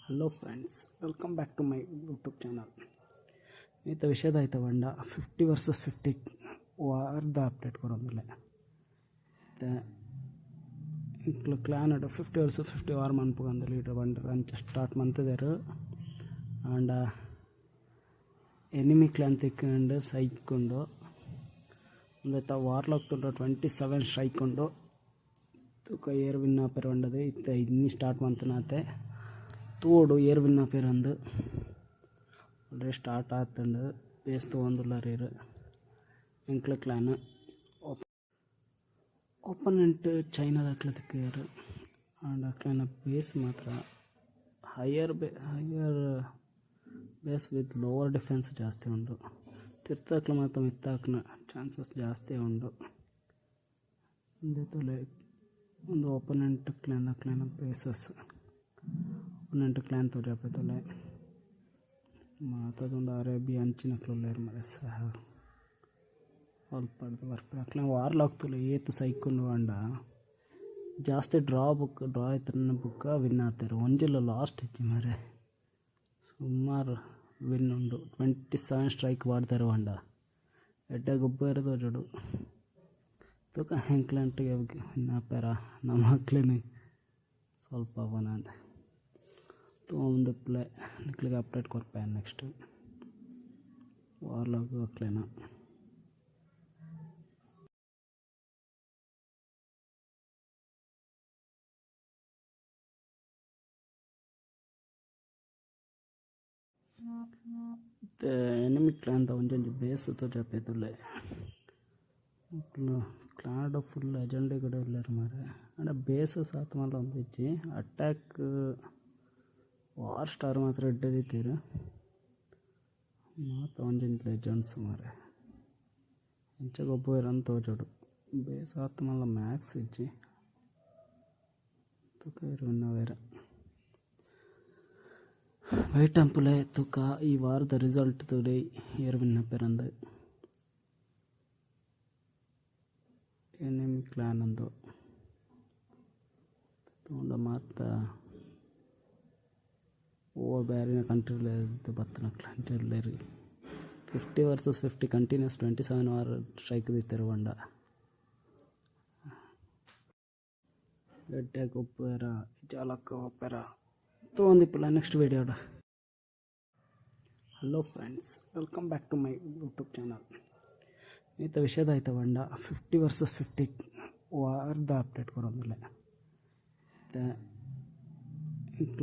Hello friends, welcome back to my YouTube channel. ಈತ ವಿಷಯದ ಆಯ್ತು ಬಂಡ 50 ವರ್ಸಸ್ 50 ವಾರದ ಅಪ್ಡೇಟ್ ಕೊಡೋದಿಲ್ಲ. ಮತ್ತು ಇಂಕ್ಲು ಕ್ಲಾನ್ 50 ವರ್ಸಸ್ 50 ವಾರ್ ಮನ್ಪುಗಂದಿಲ್ಲ. ಇಟ್ಟು ಬಂಡ ಅಂಚ ಸ್ಟಾರ್ಟ್ ಮಂತಿದ್ದಾರೆ. ಆಂಡ ಎನಿಮಿ ಕ್ಲಾನ್ ತಿಕ್ಕೊಂಡು ಸೈಕೊಂಡು ಒಂದೈತ ವಾರ್ಲಾಗ್ತುಂಡು 27 ಸ್ಟ್ರೈಕ್ ಉಂಡು. ತೂಕ ಏರ್ ವಿನ್ ಆಪೇರು ಉಂಡದು ಇತ್ತ ಇನ್ನಿ ಸ್ಟಾರ್ಟ್ ಮಂತನಾತೆ ತೋಡು ಏರ್ ವಿನ್ ಆಪೇರು ಅಂದು ಆಲ್ರೆಡಿ ಸ್ಟಾರ್ಟ್ ಆತಂಡು ಬೇಸ್ ತೊಗೊಂದುಲ್ಲಾರೀರು ಎಂಕ್ಲ ಕ್ಲಾನ್ ಓಪನೆಂಟ್ ಚೈನಾದ ತಿಕ್ಕಾರು. ಆಂಡ್ ಕ್ಲಾನ್ ಬೇಸ್ ಮಾತ್ರ higher base with lower defence ಜಾಸ್ತಿ ಉಂಡು. ತಿರ್ತಾಕ್ಲ ಮಾತ್ರ ಮಿತ್ತಾಕ್ನ ಚಾನ್ಸಸ್ ಜಾಸ್ತಿ ಉಂಡು. ಒಂದು ಓಪನೆಂಟ್ ಕ್ಲಾನ್ ಬೇಸಸ್ ಓಪನೆಂಟ್ ಕ್ಲಾನ್ ತೋಜಾಪೈತಲೆ ಮಾತದೊಂದು ಅರೇಬಿಯಾ ಅಂಚಿನಕ್ಲುಲ್ಲೇರು ಮರೆ ಸಹ ಹೊಲ್ಪಡ್ದು ಬರ್ಪೆ ಅಕ್ಲ ವಾರ್ಲಾಗ್ತಲ್ಲ ಏತು ಸೈಕೊಂಡು ಅಂಡ ಜಾಸ್ತಿ ಡ್ರಾ ಆಯ್ತು ಬುಕ್ಕ ವಿನ್ ಆಗ್ತಾರೆ. ಒಂಜಿಲ್ಲ ಲಾಸ್ಟ್ ಇಚ್ಚಿ ಮರೆ ಸುಮಾರು ವಿನ್ ಉಂಡು. 27 ಸ್ಟ್ರೈಕ್ ಮಾಡ್ತಾರೆ ಅಂಡ ಎಡ್ಡೆ ಗೊಬ್ಬ ಇರೋದು ಜೋಡು ತೂಕ ಹೆಂಕ್ಲಂಟಿಗೆ ವಿನ್ ಆಪಾರ. ನಮ್ಮ ಮಕ್ಳಿನ ಸ್ವಲ್ಪ ಅವನ ಅಂದೆ ತೊಗೊಂಡು ಪ್ಲೇ ನಿಕ್ಲಿಗೆ ಅಪ್ಡೇಟ್ ಕೊಡ್ಪೆ ನೆಕ್ಸ್ಟ್ ವಾರ್ಲಾಗು ಅಕ್ಲೇನ ಮತ್ತು ಎನಿಮಿ ಕ್ಲಾನ್ ಒಂಜೊಂಜಿ ಬೇಸ್ ತೋಜಾಪೈತುಲ್ಲೆ ಕ್ಲಾಡ್ ಫುಲ್ ಎಜೆಂಡೆ ಕಡೆ ಇಲ್ಲರು ಮಾರೆ ಅಂಡ ಬೇಸ್ ಸಾತ್ ಮಲ್ಲ ಒಂದಿಚ್ಚಿ ಅಟ್ಯಾಕ್ ವಾರ್ ಸ್ಟಾರ್ ಮಾತ್ರ ಇಡ್ಡದಿತ್ತೀರು ಮಾತು ಒಂಜಿಂದ ಲೆಜೆಂಡ್ಸ್ ಮಾರೆ ಇಂಚಾಗ ಒಬ್ಬ ಇರಂತ ತೋಜೋಡು ಬೇಸ್ ಆತ ಮಲ್ಲ ಮ್ಯಾಕ್ಸ್ ಇಜ್ಜಿ ತೂಕ ಇರುವಿನ ಬೇರೆ ವೈಟ್ ಅಂಪುಲೆ ತೂಕ ಈ ವಾರದ ರಿಸಲ್ಟ್ ತೋಡಿ ಏರ್ವಿನ ಪೆರಂದು ಎನಿಮಿ ಕ್ಲಾನ್ ಅಂದು ತೊಗೊಂಡ ಮಾತ ಬೇರೆ ಕಂಟ್ರಿಲೇ ಬತ್ತನ ಕ್ಲಾಂಚರ್ಲೇರಿ 50 ವರ್ಸಸ್ 50 ಕಂಟಿನ್ಯೂಸ್ 27 ವಾರ ಸ್ಟ್ರೈಕ್ ದಿತ್ತರು ಬಂಡ ಗಡ್ಡೆ ಗೊಬ್ಬರ ಜಾಲಕ್ಕ ಒಪ್ಪೆರ ತೊಗೊಂದಿಪ್ಪಲ್ಲ ನೆಕ್ಸ್ಟ್ ವಿಡಿಯೋಡ. Hello friends, welcome back to my YouTube channel. ಈತ ವಿಷಯದ ಆಯ್ತು ಬಂಡ 50 ವರ್ಸಸ್ 50 ವಾರದ ಅಪ್ಡೇಟ್ ಕೊಡೋದಿಲ್ಲ. ಮತ್ತು